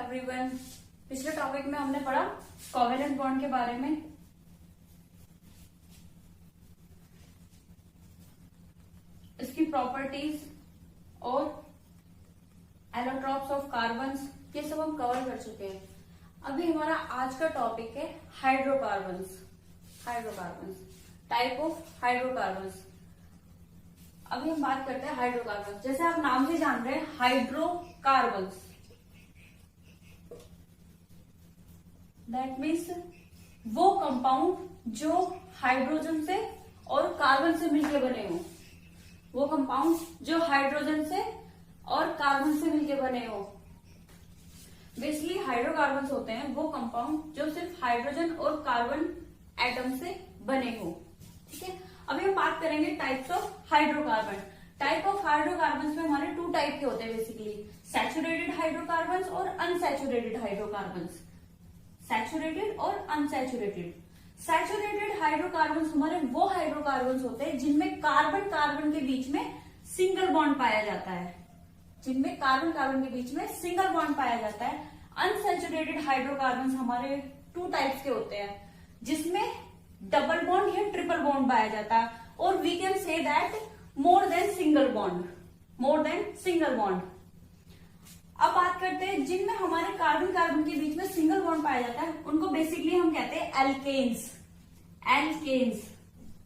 Everyone. पिछले topic में हमने पढ़ा कोवेलेंट बॉन्ड के बारे में। इसकी प्रॉपर्टीज और एलोट्रॉप्स ऑफ कार्बन्स, ये सब हम कवर कर चुके हैं। अभी हमारा आज का टॉपिक है हाइड्रोकार्बन्स। Type of hydrocarbons. अभी हम बात करते हैं हाइड्रोकार्बन्स। जैसे आप नाम से जान रहे हैं हाइड्रोकार्बन्स, दैट मीन्स वो कंपाउंड जो हाइड्रोजन से और कार्बन से मिलकर बने हो। वो कंपाउंड जो हाइड्रोजन से और कार्बन से मिलकर बने हो। बेसिकली हाइड्रोकार्बन्स होते हैं वो कंपाउंड जो सिर्फ हाइड्रोजन और कार्बन एटम से बने हो। ठीक है, अभी हम बात करेंगे types of hydrocarbon. Type of hydrocarbons में हमारे टू टाइप के होते हैं बेसिकली, सैचुरेटेड हाइड्रोकार्बन्स और अनसैचुरेटेड हाइड्रोकार्बन्स। सैचुरेटेड और अनसैचुरेटेड। सैचुरेटेड हाइड्रोकार्बन्स हमारे वो हाइड्रोकार्बन्स होते हैं जिनमें कार्बन कार्बन के बीच में सिंगल बॉन्ड पाया जाता है। जिनमें कार्बन कार्बन के बीच में सिंगल बॉन्ड पाया जाता है। अनसैचुरेटेड हाइड्रोकार्बन्स हमारे टू टाइप्स के होते हैं जिसमें डबल बॉन्ड या ट्रिपल बॉन्ड पाया जाता है, और we can say that more than single bond. अब बात करते हैं जिनमें हमारे कार्बन कार्बन के बीच में सिंगल बॉन्ड पाया जाता है, उनको बेसिकली हम कहते हैं एल्केन्स।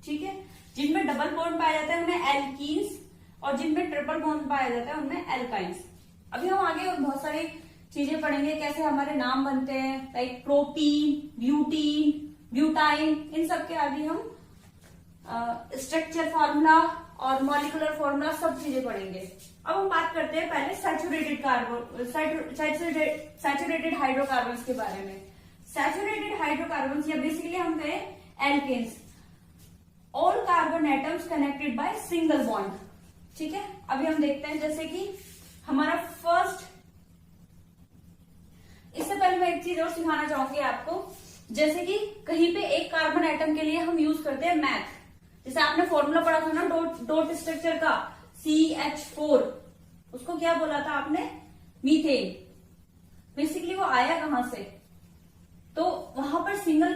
ठीक है, जिनमें डबल बॉन्ड पाया जाता है उन्हें एल्कीन्स, और जिनमें ट्रिपल बॉन्ड पाया जाता है उनमें एल्काइंस। अभी हम आगे बहुत सारी चीजें पढ़ेंगे, कैसे हमारे नाम बनते हैं, लाइक प्रोपीन, ब्यूटीन, ब्यूटाइन, इन सब के आगे हम स्ट्रक्चर फार्मूला और मॉलिक्यूलर फार्मूला सब चीजें पढ़ेंगे। अब हम बात करते हैं पहले सैचुरेटेड हाइड्रोकार्बन्स के बारे में। सैचुरेटेड हाइड्रोकार्बन्स या बेसिकली हम कहें alkenes, all carbon atoms connected by single bond. ठीक है, अभी हम देखते हैं जैसे कि हमारा फर्स्ट, इससे पहले मैं एक चीज और सिखाना चाहूंगी आपको। जैसे कि कहीं पे एक कार्बन एटम के लिए हम यूज करते हैं मैथ। जैसे आपने फॉर्मूला पढ़ा था ना डॉट स्ट्रक्चर का, CH4, उसको क्या बोला था आपने, मीथेन। बेसिकली वो आया कहां से, तो वहां पर सिंगल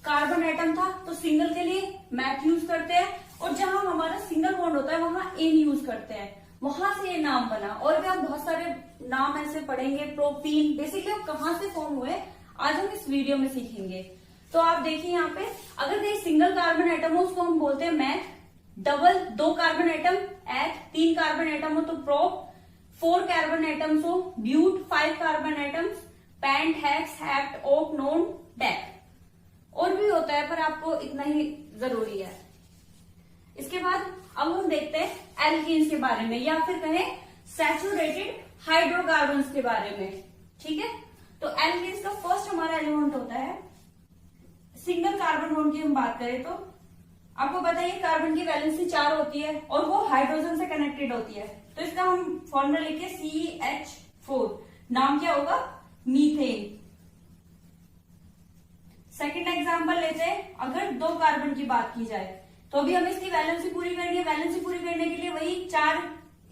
कार्बन एटम था तो सिंगल के लिए मैथ यूज करते हैं, और जहां हमारा सिंगल बॉन्ड होता है वहां एन यूज करते हैं, वहां से ये नाम बना। और भी हम बहुत सारे नाम ऐसे पढ़ेंगे। प्रोपीन बेसिकली कहां से फॉर्म हुए आज हम इस वीडियो में सीखेंगे। तो आप देखिए यहाँ पे, अगर ये सिंगल कार्बन एटम हो उसको हम बोलते हैं मैथ, डबल 2 कार्बन एटम एथ, 3 कार्बन एटम हो तो प्रोप, 4 कार्बन एटम्स हो but, 5 carbon atoms pent, hex, hept, oct, non, dec. और भी होता है पर आपको इतना ही जरूरी है। इसके बाद अब हम देखते हैं एल्कीन्स के बारे में, या फिर कहें सैचुरेटेड हाइड्रोकार्बन्स के बारे में। ठीक है, तो एल्कीन्स का फर्स्ट हमारा एलिमेंट होता है सिंगल कार्बन बॉन्ड की हम बात करें तो आपको बताइए कार्बन की वैलेंसी 4 होती है और वो हाइड्रोजन से कनेक्टेड होती है। तो इसका हम फॉर्मूला लिखे CH4, नाम क्या होगा, मीथेन। सेकंड एग्जांपल लेते हैं, अगर 2 कार्बन की बात की जाए तो अभी हमें इसकी वैलेंसी पूरी करनी है। वैलेंसी पूरी करने के लिए वही 4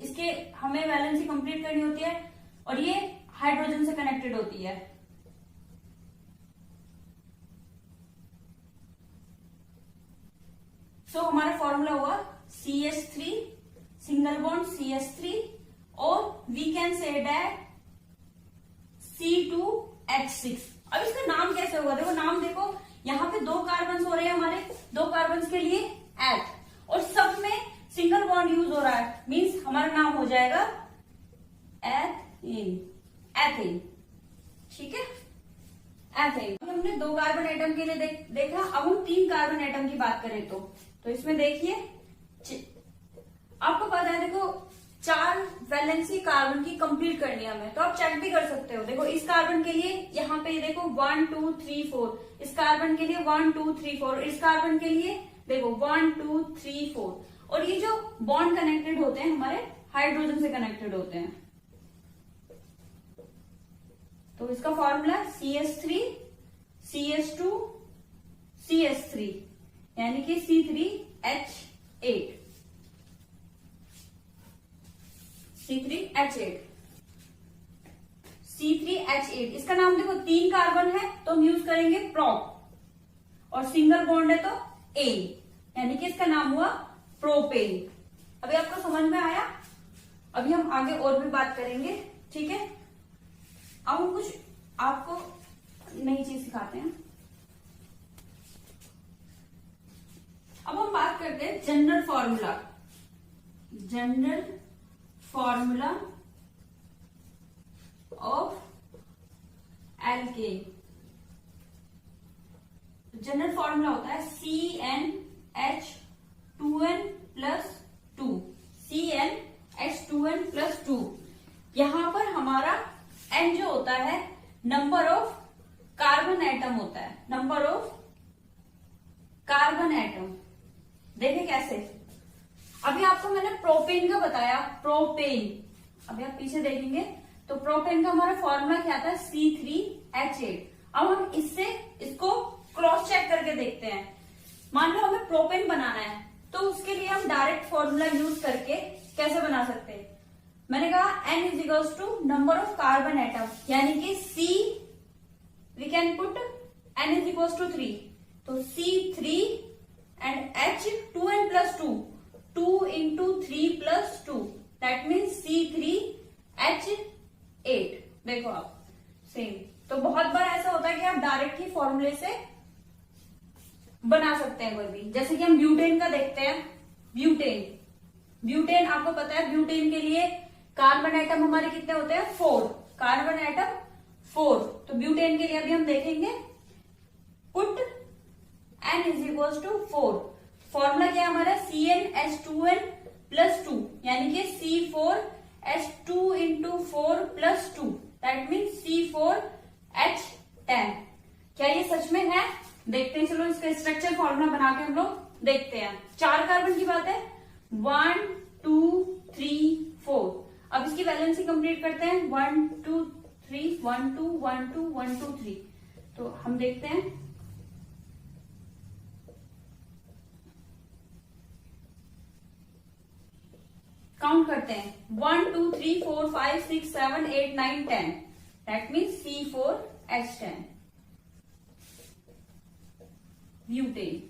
इसके हमें वैलेंसी कंप्लीट करनी होती है, और ये हाइड्रोजन से कनेक्टेड होती है। तो हमारा फॉर्मूला हुआ CH3, सिंगल बॉन्ड CH3, और we can say that C2H6। अब इसका नाम कैसे होगा, देखो नाम देखो, यहाँ पे 2 कार्बन हो रहे हैं हमारे, 2 कार्बन के लिए एथ, और सब में सिंगल बॉन्ड यूज हो रहा है, मीन्स हमारा नाम हो जाएगा एथेन। ठीक है, एथेन। हमने 2 कार्बन एटम के लिए देखा। अब हम 3 कार्बन एटम की बात करें तो इसमें देखिए आपको पता है, देखो 4 वैलेंसी कार्बन की कंप्लीट करनी है हमें, तो आप चेक भी कर सकते हो। देखो इस कार्बन के लिए यहाँ पे देखो 1 2 3 4, इस कार्बन के लिए 1 2 3 4, इस कार्बन के लिए देखो 1 2 3 4, और ये जो बॉन्ड कनेक्टेड होते हैं हमारे हाइड्रोजन से कनेक्टेड होते हैं। तो इसका फॉर्मूला CH3 CH2 CH3, यानी कि C3H8। C3H8 C3H8। इसका नाम देखो, 3 कार्बन है तो हम यूज करेंगे प्रोप, और सिंगल बॉन्ड है तो एन, यानी कि इसका नाम हुआ प्रोपेन। अभी आपको समझ में आया? अभी हम आगे और भी बात करेंगे, ठीक है। अब हम कुछ आपको नई चीज सिखाते हैं। अब हम बात करते हैं general formula of alkene. General formula होता है CnH2n+2, CnH2n+2। यहां पर हमारा N जो होता है नंबर ऑफ कार्बन एटम होता है, नंबर ऑफ कार्बन एटम। देखें कैसे, अभी आपको मैंने प्रोपेन का बताया, प्रोपेन। अभी आप पीछे देखेंगे तो प्रोपेन का हमारा फॉर्मूला क्या था, C3H8। अब हम इसको क्रॉस चेक करके देखते हैं। मान लो हमें प्रोपेन बनाना है तो उसके लिए हम डायरेक्ट फॉर्मूला यूज करके कैसे बना सकते हैं। मैंने कहा N = number of carbon atom, यानी कि C we can put N = 3, तो C3 and H2n+2, 2 into 3+2, that means C3H8। देखो आप सेम। तो बहुत बार ऐसा होता है कि आप डायरेक्ट ही फॉर्मूले से बना सकते हैं कोई भी। जैसे कि हम ब्यूटेन का देखते हैं। ब्यूटेन आपको पता है, ब्यूटेन के लिए कार्बन एटम हमारे कितने होते हैं, 4 कार्बन एटम 4। तो ब्यूटेन के लिए अभी हम देखेंगे, पुट N = 4। फॉर्मूला क्या है हमारा, CnH2n+2, यानी कि C4H2 into 4+2, that means C4H10। क्या ये सच में है? देखते हैं, चलो इसका स्ट्रक्चर फॉर्मूला बना के हम लोग देखते हैं। 4 कार्बन की बात है, 1 2 3 4। अब इसकी वैलेंसी कंप्लीट करते हैं, 1 2 3 1 2 1 2 1 2 3। तो हम देखते हैं, काउंट करते हैं, 1 2 3 4 5 6 7 8 9 10, दैट मीन्स C4H10 ब्यूटेन।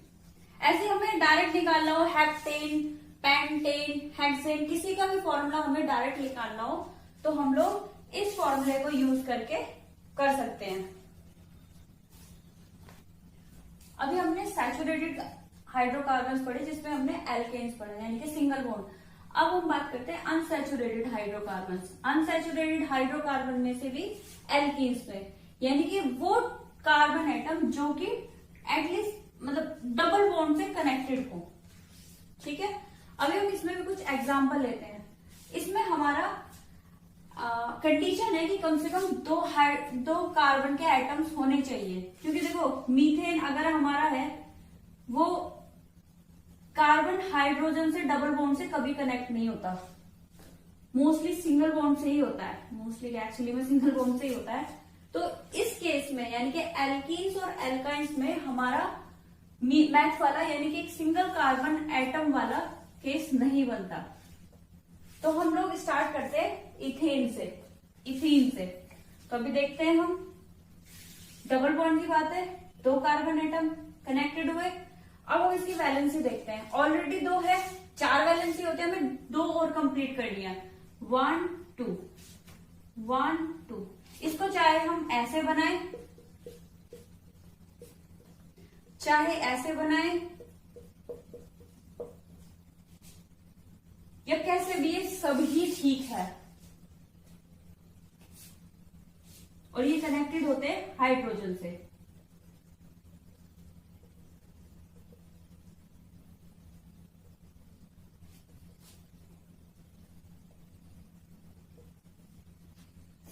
ऐसे हमें डायरेक्ट निकालना हो, हेप्टेन, पेंटेन, हेक्सेन, किसी का भी फॉर्मूला हमें डायरेक्ट निकालना हो तो हम लोग इस फॉर्मूले को यूज करके कर सकते हैं। अभी हमने सैचुरेटेड हाइड्रोकार्बन्स पढ़े, जिसमें हमने एल्केन्स पढ़े, यानी कि सिंगल बॉन्ड। अब हम बात करते हैं अनसैचुरेटेड हाइड्रोकार्बन्स। अनसैचुरेटेड हाइड्रोकार्बन में से भी एल्कीन्स में, यानी कि वो कार्बन एटम जो कि एटलीस्ट मतलब डबल बॉन्ड से कनेक्टेड हो, ठीक है। अभी हम इसमें भी कुछ एग्जांपल लेते हैं। इसमें हमारा कंडीशन है कि कम से कम दो कार्बन के एटम्स होने चाहिए, क्योंकि देखो मीथेन अगर हमारा है वो कार्बन हाइड्रोजन से डबल बॉन्ड से कभी कनेक्ट नहीं होता, मोस्टली सिंगल बॉन्ड से ही होता है, मोस्टली एक्चुअली में सिंगल बॉन्ड से ही होता है। तो इस केस में यानी कि एल्कीन्स और एल्काइंस में हमारा मैथ वाला यानी कि एक सिंगल कार्बन एटम वाला केस नहीं बनता। तो हम लोग स्टार्ट करते हैं इथेन से। तो अभी देखते हैं हम, डबल बॉन्ड की बात है, 2 कार्बन एटम कनेक्टेड हुए। अब हम इसकी वैलेंसी देखते हैं। ऑलरेडी 2 है, 4 वैलेंसी होते हैं, हमें 2 और कंप्लीट कर लिया, 1 2 1 2। इसको चाहे हम ऐसे बनाएं, चाहे ऐसे बनाएं, या कैसे भी, ये सब ही ठीक है। और ये कनेक्टेड होते हैं हाइड्रोजन से।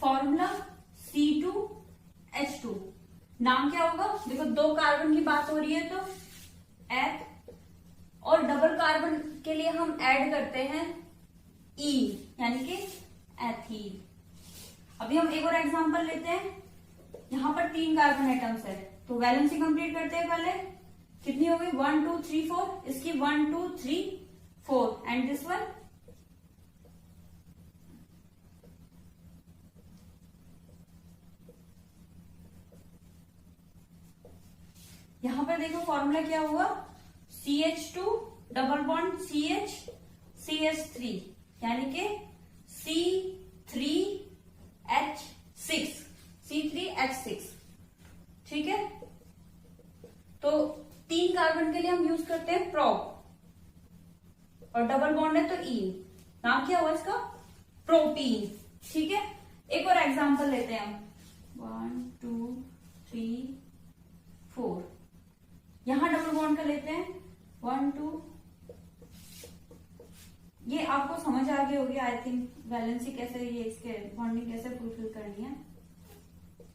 फॉर्मूला C2H2, नाम क्या होगा, देखो 2 कार्बन की बात हो रही है तो एथ, और डबल कार्बन के लिए हम ऐड करते हैं E, यानी कि एथीन। अभी हम एक और एग्जांपल लेते हैं। यहां पर 3 कार्बन एटम्स है, तो वैलेंसी कंप्लीट करते हैं पहले। कितनी हो गई, 1 2 3 4। इसकी 1 2 3 4 एंड दिस वन पर देखो फॉर्मूला क्या हुआ, CH2 double bond CH CH3 यानी कि C3H6 C3H6। ठीक है, तो 3 कार्बन के लिए हम यूज करते हैं प्रोप, और डबल बॉन्ड है तो ईन, नाम क्या हुआ इसका, प्रोटीन। ठीक है, एक और एग्जांपल लेते हैं हम, 1 2 3 4, यहां डबल बॉन्ड का लेते हैं 1 2, ये आपको समझ आ गई होगी आई थिंक, वैलेंसी कैसे, ये इसके बॉन्डिंग कैसे फुलफिल करनी है।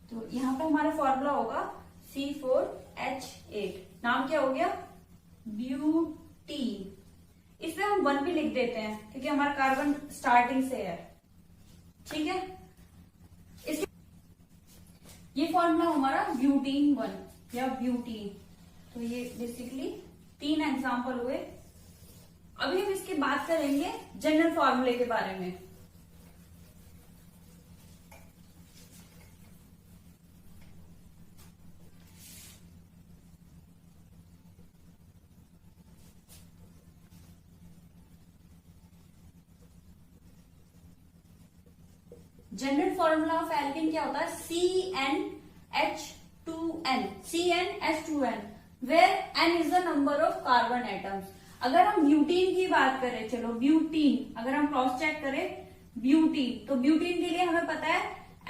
तो यहाँ पे हमारा फॉर्मूला होगा C4H8, नाम क्या हो गया, ब्यूटीन। इसमें हम 1 भी लिख देते हैं क्योंकि हमारा कार्बन स्टार्टिंग से है। ठीक है, इसके ये फॉर्मूला हमारा ब्यूटीन 1 या ब्यूटीन। तो ये बेसिकली 3 एग्जांपल हुए। अभी हम इसकी बात करेंगे जनरल फॉर्मूले के बारे में। जनरल फॉर्मूला ऑफ एल्कीन क्या होता है, CnH2n, CnH2n, where n is the number of carbon atoms. अगर हम ब्यूटीन की बात करें, चलो ब्यूटीन अगर हम क्रॉस चेक करें ब्यूटीन, तो ब्यूटीन के लिए हमें पता है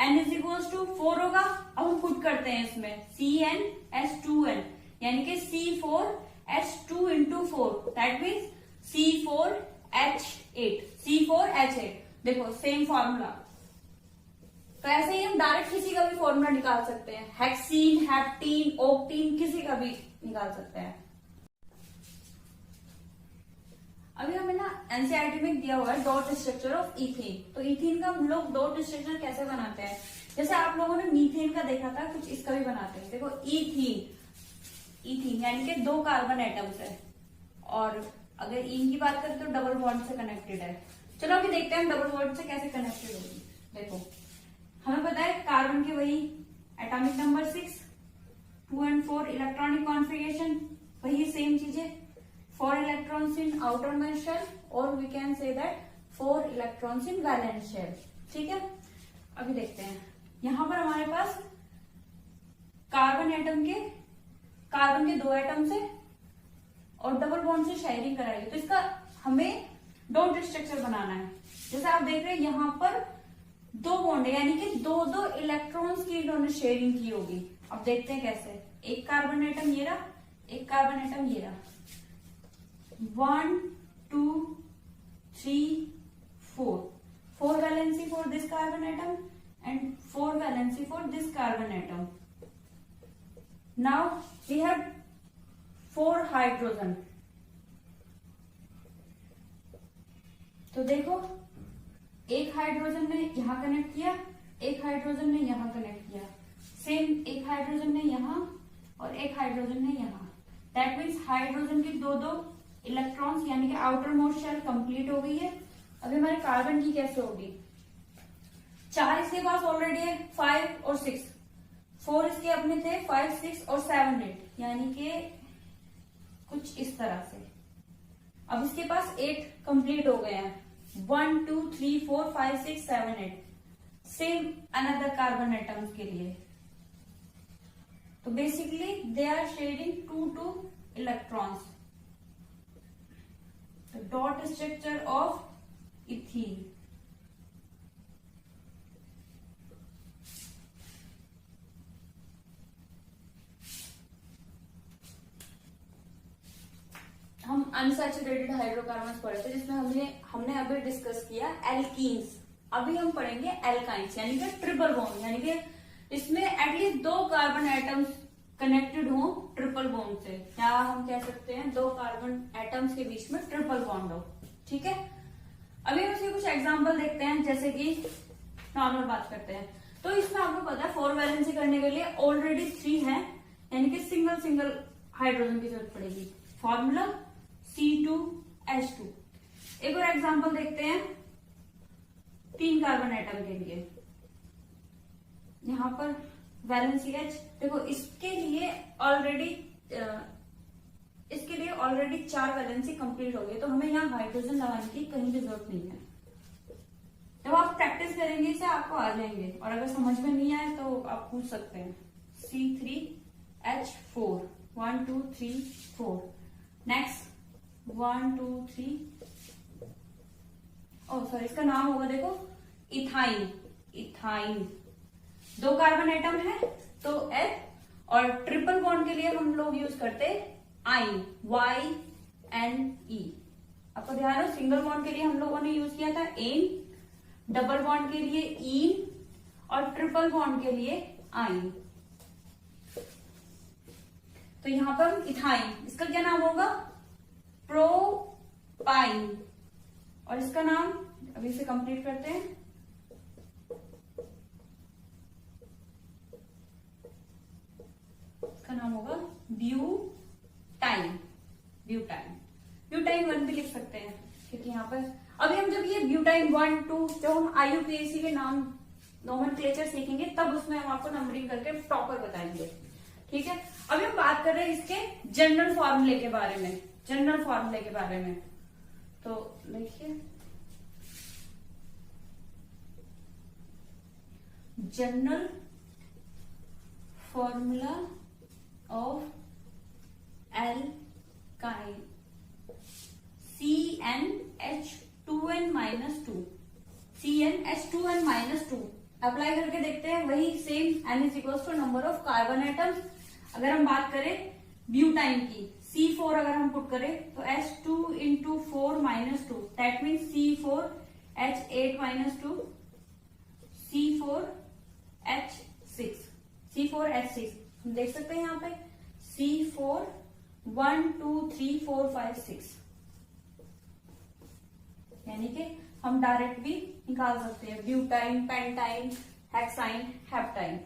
n इज इक्वल टू 4 होगा। अब हम पुट करते हैं इसमें CnH2n यानी कि C4H2 into 4, that means C4H8। देखो सेम फॉर्मूला, तो ऐसे ही हम डायरेक्ट किसी का भी फॉर्मूला निकाल सकते हैं, हेक्सीन, हेप्टीन, ओक्टीन, किसी का भी निकाल सकते हैं। अभी हमें ना एनसीईआरटी में दिया हुआ है डॉट स्ट्रक्चर ऑफ इथेन। तो इथेन का हम लोग डॉट स्ट्रक्चर कैसे बनाते हैं, जैसे आप लोगों ने मीथेन का देखा था, कुछ इसका भी बनाते हैं। देखो इथीन यानी कि 2 कार्बन एटम्स है, और अगर इन की बात करें तो डबल बॉन्ड से कनेक्टेड है। चलो अभी देखते हैं डबल बॉन्ड से कैसे कनेक्टेड होगी। देखो हमें पता है कार्बन के वही atomic number 6, 2 and 4 electronic configuration, वही सेम चीजें, 4 इलेक्ट्रॉन्स इन आउटरमोस्ट शेल, और we can say that 4 electrons in valence shell. ठीक है, अभी देखते हैं यहां पर हमारे पास कार्बन के 2 एटम्स है और डबल बॉन्ड से शेयरिंग कराई है, तो इसका हमें डॉट स्ट्रक्चर बनाना है। जैसे आप देख रहे हैं यहां पर 2 बॉन्ड है, यानी कि 2 इलेक्ट्रॉन्स की इन्होंने शेयरिंग की होगी। अब देखते हैं कैसे, एक कार्बन एटम ये रहा, एक कार्बन एटम ये रहा, 1 2 3 4 valency for this carbon atom and 4 valency for this carbon atom. Now we have 4 hydrogen. तो देखो एक हाइड्रोजन ने यहां कनेक्ट किया, एक हाइड्रोजन ने यहां कनेक्ट किया, सेम एक हाइड्रोजन ने यहां और एक हाइड्रोजन ने यहां। दैट मीन्स हाइड्रोजन की 2 इलेक्ट्रॉन्स यानी कि आउटर मोस्ट शेल कंप्लीट हो गई है। अभी हमारे कार्बन की कैसे होगी, 4 इसके पास ऑलरेडी है, 5 और 6, 4 इसके अपने थे, 5 6 और 7 8, यानी कि कुछ इस तरह से। अब इसके पास 8 कंप्लीट हो गए हैं, 1 2 3 4 5 6 7 8, सेम अनदर कार्बन एटम्स के लिए। तो basically they are sharing 2 electrons. Dot structure of ethene. हम अनसैचुरेटेड हाइड्रोकार्बन्स पढ़े थे, जिसमें हमने अभी डिस्कस किया एल्कीन्स। अभी हम पढ़ेंगे एल्काइंस यानी कि ट्रिपल बॉन्ड, यानी कि इसमें एटलीस्ट 2 कार्बन एटम्स कनेक्टेड हो ट्रिपल बॉन्ड से, या हम कह सकते हैं 2 कार्बन एटम्स के बीच में ट्रिपल बॉन्ड हो। ठीक है, अभी हम इसके कुछ एग्जांपल देखते हैं, जैसे कि नॉर्मल बात करते हैं। तो इसमें आपको पता है 4 वैलेंसी करने के लिए ऑलरेडी 3 है, यानी कि सिंगल हाइड्रोजन की जरूरत पड़ेगी। Formula C2H2। एक और एग्जांपल देखते हैं 3 कार्बन एटम के लिए। यहां पर वैलेंसी H, देखो इसके लिए ऑलरेडी इसके लिए ऑलरेडी 4 वैलेंसी कंप्लीट हो गई, तो हमें यहाँ हाइड्रोजन लगाने की कहीं भी जरूरत नहीं है। जब आप प्रैक्टिस करेंगे इसे आपको आ जाएंगे, और अगर समझ में नहीं आए तो आप पूछ सकते हैं। C3H4 1 2 3 4। नेक्स्ट 1 2 3, ओ सॉरी, इसका नाम होगा देखो इथाइन। इथाइन 2 कार्बन एटम है तो H, और ट्रिपल बॉन्ड के लिए हम लोग यूज करते आइन, YNE। आपको ध्यान हो, सिंगल बॉन्ड के लिए हम लोगों ने यूज किया था एन, डबल बॉन्ड के लिए ईन, और ट्रिपल बॉन्ड के लिए आइन। तो यहां पर इथाइन, इसका क्या नाम होगा? प्रोपाइन। और इसका नाम अभी इसे कंप्लीट करते हैं। इसका नाम होगा ब्यूटाइन। ब्यूटाइन, ब्यूटाइन 1 भी लिख सकते हैं, क्योंकि यहाँ पर अभी हम जब ये ब्यूटाइन 1 2 जब हम IUPAC के नाम नोमेनक्लेचर सीखेंगे तब उसमें हम आपको नंबरिंग करके प्रॉपर बताएंगे। ठीक है, अभी हम बात कर रहे हैं इसके जनरल फॉर्मूले के बारे में। जनरल फॉर्मूले के बारे में तो देखिए, general formula of alkyne CnH2n-2, CnH2n-2 apply करके देखते हैं। वही same N = number of carbon atoms. अगर हम बात करें ब्यूटाइन की, C4 अगर हम पुट करें तो H2 × 4 - 2, that means C4H8-2, C4H6 हम देख सकते हैं यहाँ पे C4 1 2 3 4 5 6, यानी कि हम डायरेक्ट भी निकाल सकते हैं ब्यूटाइन, पेंटाइन, हेक्साइन, हेप्टाइन।